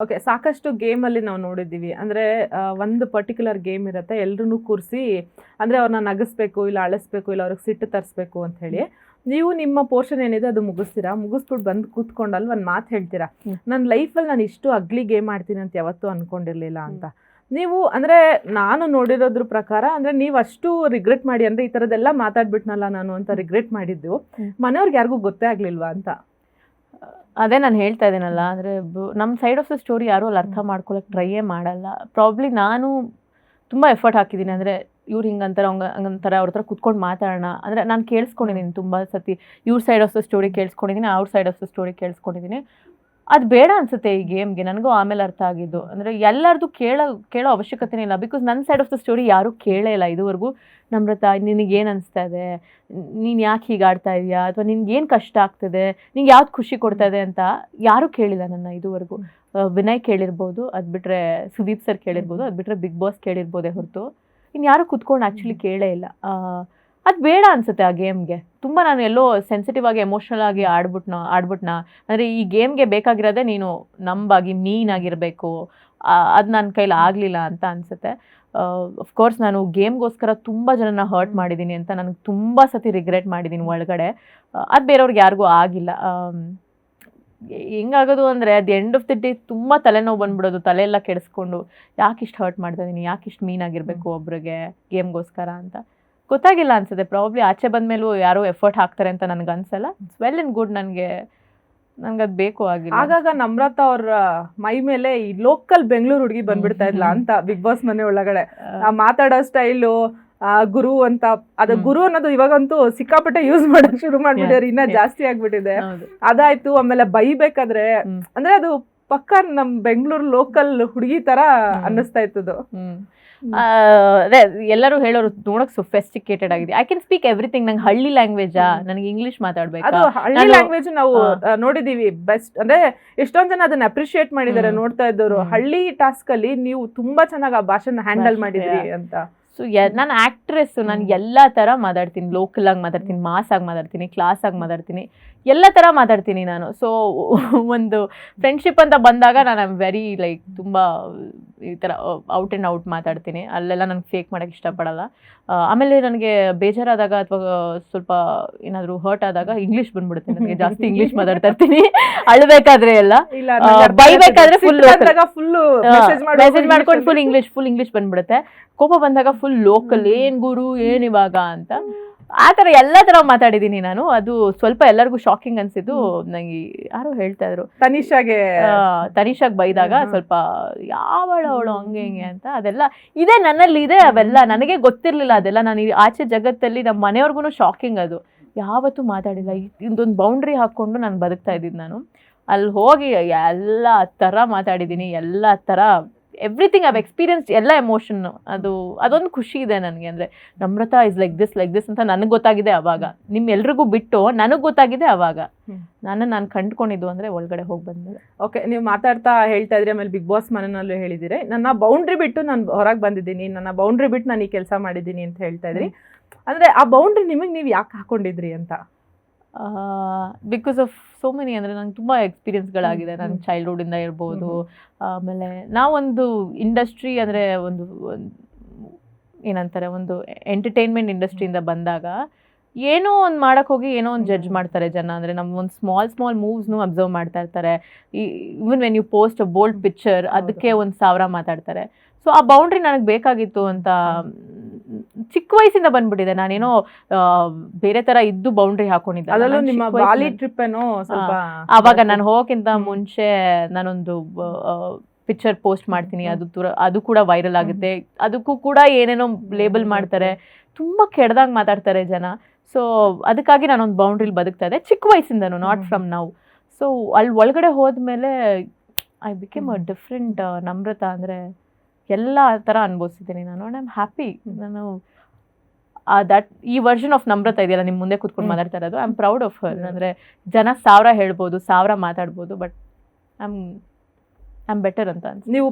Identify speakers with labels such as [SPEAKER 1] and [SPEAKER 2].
[SPEAKER 1] Okay, ಸಾಕಷ್ಟು ಗೇಮಲ್ಲಿ ನಾವು ನೋಡಿದ್ದೀವಿ. ಅಂದರೆ ಒಂದು ಪರ್ಟಿಕ್ಯುಲರ್ ಗೇಮ್ ಇರುತ್ತೆ, ಎಲ್ಲರೂ ಕೂರಿಸಿ ಅಂದರೆ ಅವ್ರನ್ನ ನಗಿಸ್ಬೇಕು, ಇಲ್ಲ ಅಳಿಸ್ಬೇಕು, ಇಲ್ಲ ಅವ್ರಿಗೆ ಸಿಟ್ಟು ತರಿಸ್ಬೇಕು ಅಂತ ಹೇಳಿ. ನೀವು ನಿಮ್ಮ ಪೋರ್ಷನ್ ಏನಿದೆ ಅದು ಮುಗಿಸ್ತೀರಾ, ಮುಗಿಸ್ಬಿಟ್ಟು ಬಂದು ಕೂತ್ಕೊಂಡಲ್ಲಿ ಒಂದು ಮಾತು ಹೇಳ್ತೀರಾ, ನನ್ನ ಲೈಫಲ್ಲಿ ನಾನು ಇಷ್ಟು ಅಗ್ಲಿ ಗೇಮ್ ಆಡ್ತೀನಿ ಅಂತ ಯಾವತ್ತೂ ಅಂದ್ಕೊಂಡಿರಲಿಲ್ಲ ಅಂತ. ನೀವು ಅಂದರೆ ನಾನು ನೋಡಿರೋದ್ರ ಪ್ರಕಾರ ಅಂದರೆ ನೀವು ಅಷ್ಟು ರಿಗ್ರೆಟ್ ಮಾಡಿ, ಅಂದರೆ ಈ ಥರದ್ದೆಲ್ಲ ಮಾತಾಡ್ಬಿಟ್ನಲ್ಲ ನಾನು ಅಂತ ರಿಗ್ರೆಟ್ ಮಾಡಿದ್ದು ಮನೆಯವ್ರಿಗೆ ಯಾರಿಗೂ ಗೊತ್ತೇ ಆಗಲಿಲ್ವಾ ಅಂತ.
[SPEAKER 2] ಅದೇ ನಾನು ಹೇಳ್ತಾ ಇದ್ದೀನಲ್ಲ, ಅಂದರೆ ನಮ್ಮ ಸೈಡ್ ಆಫ್ ದ ಸ್ಟೋರಿ ಯಾರೂ ಅಲ್ಲಿ ಅರ್ಥ ಮಾಡ್ಕೊಳಕ್ಕೆ ಟ್ರೈಯೇ ಮಾಡಲ್ಲ. ಪ್ರಾಬ್ಲಿ ನಾನು ತುಂಬ ಎಫರ್ಟ್ ಹಾಕಿದ್ದೀನಿ. ಅಂದರೆ ಇವ್ರು ಹಿಂಗಂತಾರೆ ಹಂಗಂತಾರೆ, ಅವ್ರ ಹತ್ರ ಕುತ್ಕೊಂಡು ಮಾತಾಡೋಣ ಅಂದರೆ ನಾನು ಕೇಳಿಸ್ಕೊಂಡಿದ್ದೀನಿ ತುಂಬ ಸತಿ. ಇವ್ರ ಸೈಡ್ ಆಫ್ ದ ಸ್ಟೋರಿ ಕೇಳಿಸ್ಕೊಂಡಿದ್ದೀನಿ, ಅವ್ರ ಸೈಡ್ ಆಫ್ ದ ಸ್ಟೋರಿ ಕೇಳಿಸ್ಕೊಂಡಿದ್ದೀನಿ. ಅದು ಬೇಡ ಅನಿಸುತ್ತೆ ಈ ಗೇಮ್ಗೆ. ನನಗೂ ಆಮೇಲೆ ಅರ್ಥ ಆಗಿದ್ದು ಅಂದರೆ ಎಲ್ಲರದು ಕೇಳೋ ಅವಶ್ಯಕತೆನೇ ಇಲ್ಲ. ಬಿಕಾಸ್ ನನ್ನ ಸೈಡ್ ಆಫ್ ದ ಸ್ಟೋರಿ ಯಾರೂ ಕೇಳೇ ಇಲ್ಲ ಇದುವರೆಗೂ. ನಮ್ರತಾ, ನಿನಗೇನು ಅನಿಸ್ತಾ ಇದೆ, ನೀನು ಯಾಕೆ ಹೀಗೆ ಆಡ್ತಾ ಇದೆಯಾ, ಅಥವಾ ನಿನ್ಗೇನು ಕಷ್ಟ ಆಗ್ತದೆ, ನಿಂಗೆ ಯಾವ್ದು ಖುಷಿ ಕೊಡ್ತಾ ಇದೆ ಅಂತ ಯಾರೂ ಕೇಳಿಲ್ಲ ನನ್ನ ಇದುವರೆಗೂ. ವಿನಯ್ ಕೇಳಿರ್ಬೋದು, ಅದು ಬಿಟ್ಟರೆ ಸುದೀಪ್ ಸರ್ ಕೇಳಿರ್ಬೋದು, ಅದು ಬಿಟ್ಟರೆ ಬಿಗ್ ಬಾಸ್ ಕೇಳಿರ್ಬೋದೇ ಹೊರತು ಇನ್ನು ಯಾರೂ ಕುತ್ಕೊಂಡು ಆ್ಯಕ್ಚುಲಿ ಕೇಳೇ ಇಲ್ಲ. ಅದು ಬೇಡ ಅನಿಸುತ್ತೆ ಆ ಗೇಮ್ಗೆ. ತುಂಬ ನಾನು ಎಲ್ಲೋ ಸೆನ್ಸಿಟಿವ್ ಆಗಿ ಎಮೋಷ್ನಲ್ ಆಗಿ ಆಡ್ಬಿಟ್ನಾ ಅಂದರೆ ಈ ಗೇಮ್ಗೆ ಬೇಕಾಗಿರೋದೇ ನೀನು ನಂಬಾಗಿ ಮೀನಾಗಿರಬೇಕು, ಅದು ನನ್ನ ಕೈಲಿ ಆಗಲಿಲ್ಲ ಅಂತ ಅನಿಸುತ್ತೆ. ಅಫ್ಕೋರ್ಸ್ ನಾನು ಗೇಮ್ಗೋಸ್ಕರ ತುಂಬ ಜನನ ಹರ್ಟ್ ಮಾಡಿದ್ದೀನಿ ಅಂತ ನನಗೆ ತುಂಬ ಸತಿ ರಿಗ್ರೆಟ್ ಮಾಡಿದ್ದೀನಿ ಒಳಗಡೆ. ಅದು ಬೇರೆಯವ್ರಿಗೆ ಯಾರಿಗೂ ಆಗಿಲ್ಲ. ಹೆಂಗಾಗೋದು ಅಂದರೆ at the end of the day ತುಂಬ ತಲೆನೋವು ಬಂದ್ಬಿಡೋದು, ತಲೆಯೆಲ್ಲ ಕೆಡಿಸ್ಕೊಂಡು ಯಾಕೆ ಇಷ್ಟು ಹರ್ಟ್ ಮಾಡ್ತಾ ಇದ್ದೀನಿ, ಯಾಕೆ ಇಷ್ಟು ಮೀನಾಗಿರಬೇಕು ಒಬ್ರಿಗೆ ಗೇಮ್ಗೋಸ್ಕರ ಅಂತ ಗೊತ್ತಾಗಿಲ್ಲ ಅನ್ಸುತ್ತೆ. ಪ್ರಾಬ್ಲಿ ಆಚೆ ಬಂದಮೇಲೂ ಯಾರೋ ಎಫರ್ಟ್ ಹಾಕ್ತಾರೆ ಅಂತ ನನಗೆ ಅನ್ಸಲ್ಲ. It's well and good. ನನಗೆ ಅದು ಬೇಕು ಆಗಿಲ್ಲ.
[SPEAKER 1] ಆಗಾಗ ನಮ್ರತಾ ಅವ್ರ ಮೈ ಮೇಲೆ ಈ ಲೋಕಲ್ ಬೆಂಗಳೂರು ಹುಡುಗಿ ಬಂದ್ಬಿಡ್ತಾ ಇದ್ಲ ಅಂತ ಬಿಗ್ ಬಾಸ್ ಮನೆ ಒಳಗಡೆ. ಮಾತಾಡೋ ಸ್ಟೈಲು, ಗುರು ಅಂತ, ಅದು ಗುರು ಅನ್ನೋದು ಇವಾಗಂತೂ ಸಿಕ್ಕಾಪಟ್ಟೆ ಯೂಸ್ ಮಾಡೋಕ್ ಶುರು ಮಾಡ್ಬಿಟ್ಟಿದ್ದಾರೆ, ಇನ್ನ ಜಾಸ್ತಿ ಆಗ್ಬಿಟ್ಟಿದೆ. ಅದಾಯ್ತು. ಆಮೇಲೆ ಬೈಬೇಕಾದ್ರೆ ಅಂದ್ರೆ ಅದು ಪಕ್ಕ ನಮ್ ಬೆಂಗಳೂರು ಲೋಕಲ್ ಹುಡುಗಿ ತರ ಅನ್ನಿಸ್ತಾ ಇತ್ತದು.
[SPEAKER 2] ಅದೇ ಎಲ್ಲರೂ ಹೇಳೋರು ನೋಡಕ್ ಸೊಫೆಸ್ಟಿಕೇಟೆಡ್ ಆಗಿದೆ. I can speak everything. ನಂಗೆ ಹಳ್ಳಿ ಲ್ಯಾಂಗ್ವೇಜಾ, ನನಗೆ ಇಂಗ್ಲಿಷ್ ಮಾತಾಡ್ಬೇಕು.
[SPEAKER 1] ಅದು ಹಳ್ಳಿ ಲ್ಯಾಂಗ್ವೇಜ್ ನಾವು ನೋಡಿದೀವಿ ಬೆಸ್ಟ್. ಅಂದ್ರೆ ಎಷ್ಟೊಂದ್ ಜನ ಅದನ್ನ ಅಪ್ರಿಶಿಯೇಟ್ ಮಾಡಿದ್ದಾರೆ ನೋಡ್ತಾ ಇದ್ದವರು. ಹಳ್ಳಿ ಟಾಸ್ಕ್ ಅಲ್ಲಿ ನೀವು ತುಂಬಾ ಚೆನ್ನಾಗಿ ಆ ಭಾಷೆನ ಹ್ಯಾಂಡಲ್ ಮಾಡಿದ್ರಿ ಅಂತ.
[SPEAKER 2] ಸೊ ನಾನು ಆ್ಯಕ್ಟ್ರೆಸ್ಸು, ನಾನು ಎಲ್ಲ ಥರ ಮಾತಾಡ್ತೀನಿ. ಲೋಕಲ್ ಆಗಿ ಮಾತಾಡ್ತೀನಿ, ಮಾಸ್ ಆಗಿ ಮಾತಾಡ್ತೀನಿ, ಕ್ಲಾಸ್ ಆಗಿ ಮಾತಾಡ್ತೀನಿ, ಎಲ್ಲ ಥರ ಮಾತಾಡ್ತೀನಿ ನಾನು. ಸೊ ಒಂದು ಫ್ರೆಂಡ್ಶಿಪ್ ಅಂತ ಬಂದಾಗ ನಾನು ಐ ಆಮ್ ವೆರಿ ಲೈಕ್ ತುಂಬ ಈ ಥರ ಔಟ್ ಆ್ಯಂಡ್ ಔಟ್ ಮಾತಾಡ್ತೀನಿ. ಅಲ್ಲೆಲ್ಲ ನನಗೆ ಫೇಕ್ ಮಾಡೋಕ್ಕೆ ಇಷ್ಟಪಡಲ್ಲ. ಆಮೇಲೆ ನನಗೆ ಬೇಜಾರಾದಾಗ ಅಥವಾ ಸ್ವಲ್ಪ ಏನಾದರೂ ಹರ್ಟ್ ಆದಾಗ ಇಂಗ್ಲೀಷ್ ಬಂದ್ಬಿಡುತ್ತೆ ನನಗೆ. ಜಾಸ್ತಿ ಇಂಗ್ಲೀಷ್ ಮಾತಾಡ್ತಾ ಇರ್ತೀನಿ. ಅಳ್ಬೇಕಾದ್ರೆ ಎಲ್ಲ, ಬೈಬೇಕಾದ್ರೆ ಫುಲ್ ಮೆಸೇಜ್ ಮಾಡ್ಕೊಂಡು ಫುಲ್ ಇಂಗ್ಲೀಷ್ ಬಂದ್ಬಿಡುತ್ತೆ. ಕೋಪ ಬಂದಾಗ ಫುಲ್ ಲೋಕಲ್, ಏನ್ ಗುರು ಏನ್ ಇವಾಗ ಅಂತ ಆ ಥರ ಎಲ್ಲ ಥರ ಮಾತಾಡಿದ್ದೀನಿ ನಾನು. ಅದು ಸ್ವಲ್ಪ ಎಲ್ಲರಿಗೂ ಶಾಕಿಂಗ್ ಅನ್ಸಿದ್ದು. ನಂಗೆ ಯಾರೋ ಹೇಳ್ತಾ ಇದ್ರು ತನಿಷಾಗೆ ಬೈದಾಗ ಸ್ವಲ್ಪ ಅವಳು ಹಂಗೆ ಹಿಂಗೆ ಅಂತ. ಅದೆಲ್ಲ ಇದೆ ನನ್ನಲ್ಲಿ ಇದೆ, ಅವೆಲ್ಲ ನನಗೆ ಗೊತ್ತಿರಲಿಲ್ಲ. ಅದೆಲ್ಲ ನಾನು ಆಚೆ ಜಗತ್ತಲ್ಲಿ ನಮ್ಮ ಮನೆಯವ್ರಿಗೂ ಶಾಕಿಂಗ್. ಅದು ಯಾವತ್ತೂ ಮಾತಾಡಿಲ್ಲ. ಇದೊಂದು ಬೌಂಡ್ರಿ ಹಾಕ್ಕೊಂಡು ನಾನು ಬದುಕ್ತಾ ಇದ್ದಿದ್ದು. ನಾನು ಅಲ್ಲಿ ಹೋಗಿ ಎಲ್ಲ ಥರ ಮಾತಾಡಿದ್ದೀನಿ, ಎಲ್ಲ ಥರ ಎವ್ರಿಥಿಂಗ್ ಐವ್ ಎಕ್ಸ್ಪೀರಿಯನ್ಸ್, ಎಲ್ಲ ಎಮೋಷನ್. ಅದೊಂದು ಖುಷಿ ಇದೆ ನನಗೆ. ಅಂದರೆ ನಮ್ರತಾ ಇಸ್ ಲೈಕ್ ದಿಸ್ ಅಂತ ನನಗೆ ಗೊತ್ತಾಗಿದೆ ಅವಾಗ. ನಿಮ್ಮೆಲ್ರಿಗೂ ಬಿಟ್ಟು ನನಗೆ ಗೊತ್ತಾಗಿದೆ ಅವಾಗ. ನಾನು ಕಂಡುಕೊಂಡಿದ್ದು ಅಂದರೆ ಒಳಗಡೆ ಹೋಗಿ ಬಂದಿದೆ.
[SPEAKER 1] ಓಕೆ, ನೀವು ಮಾತಾಡ್ತಾ ಹೇಳ್ತಾ ಇದ್ರಿ, ಆಮೇಲೆ ಬಿಗ್ ಬಾಸ್ ಮನೆಯಲ್ಲೂ ಹೇಳಿದಿರಿ, ನನ್ನ ಬೌಂಡ್ರಿ ಬಿಟ್ಟು ನಾನು ಹೊರಗೆ ಬಂದಿದ್ದೀನಿ, ನನ್ನ ಬೌಂಡ್ರಿ ಬಿಟ್ಟು ನಾನು ಈ ಕೆಲಸ ಮಾಡಿದ್ದೀನಿ ಅಂತ ಹೇಳ್ತಾ ಇದ್ರಿ. ಅಂದರೆ ಆ ಬೌಂಡ್ರಿ ನಿಮಗೆ ನೀವು ಯಾಕೆ ಹಾಕೊಂಡಿದ್ರಿ ಅಂತ?
[SPEAKER 2] Because of so many. ಅಂದರೆ ನಂಗೆ ತುಂಬ ಎಕ್ಸ್ಪೀರಿಯನ್ಸ್ಗಳಾಗಿದೆ. ನನ್ನ ಚೈಲ್ಡ್ಹುಡ್ಡಿಂದ ಇರ್ಬೋದು. ಆಮೇಲೆ ನಾವೊಂದು ಇಂಡಸ್ಟ್ರಿ ಅಂದರೆ ಒಂದು ಏನಂತಾರೆ, ಒಂದು ಎಂಟರ್ಟೈನ್ಮೆಂಟ್ ಇಂಡಸ್ಟ್ರಿಯಿಂದ ಬಂದಾಗ ಏನೋ ಒಂದು ಮಾಡೋಕ್ಕೆ ಹೋಗಿ ಏನೋ ಒಂದು ಜಡ್ಜ್ ಮಾಡ್ತಾರೆ ಜನ. ಅಂದರೆ ನಮ್ಮ ಒಂದು ಸ್ಮಾಲ್ ಮೂವ್ಸ್ನು ಅಬ್ಸರ್ವ್ ಮಾಡ್ತಾ ಇರ್ತಾರೆ. Even when you post a bold picture, ಅದಕ್ಕೆ 1000 ಮಾತಾಡ್ತಾರೆ. ಸೊ ಆ ಬೌಂಡ್ರಿ ನನಗೆ ಬೇಕಾಗಿತ್ತು ಅಂತ ಚಿಕ್ಕ ವಯಸ್ಸಿಂದ ಬಂದ್ಬಿಟ್ಟಿದೆ. ನಾನೇನೋ ಬೇರೆ ತರ ಇದ್ದು ಬೌಂಡ್ರಿ ಹಾಕೊಂಡಿದ್ದೆ. ಆವಾಗ ನಾನು ಹೋಗೋಕ್ಕಿಂತ ಮುಂಚೆ ನಾನೊಂದು ಪಿಕ್ಚರ್ ಪೋಸ್ಟ್ ಮಾಡ್ತೀನಿ, ಅದು ಕೂಡ ವೈರಲ್ ಆಗುತ್ತೆ. ಅದಕ್ಕೂ ಕೂಡ ಏನೇನೋ ಲೇಬಲ್ ಮಾಡ್ತಾರೆ, ತುಂಬ ಕೆಡ್ದಾಗ ಮಾತಾಡ್ತಾರೆ ಜನ. ಸೊ ಅದಕ್ಕಾಗಿ ನಾನೊಂದು ಬೌಂಡ್ರಿಲಿ ಬದುಕ್ತಾ ಇದ್ದೆ ಚಿಕ್ಕ ವಯಸ್ಸಿಂದನು, ನಾಟ್ ಫ್ರಮ್ ನೌ. ಸೊ ಅಲ್ಲಿ ಒಳಗಡೆ ಹೋದ್ಮೇಲೆ I became a different Namrata. ಅಂದರೆ ಎಲ್ಲ ಥರ ಅನುಭವಿಸಿದ್ದೀನಿ ನಾನು. I am happy. ನಾನು ಈ ವರ್ಷನ್ ಆಫ್ ನಮ್ರತಾ ಇದೆಯಲ್ಲ ನಿಮ್ಮ ಮುಂದೆ ಕೂತ್ಕೊಂಡು ಮಾತಾಡ್ತಾ ಇರೋದು, I am proud of her. ಅಂದರೆ ಜನ 1000 ಹೇಳ್ಬೋದು, 1000 ಮಾತಾಡ್ಬೋದು, ಬಟ್ ಐ ಆಮ್ ಬೆಟರ್ ಅಂತ ಅನ್ಸುತ್ತೆ.
[SPEAKER 1] ನೀವು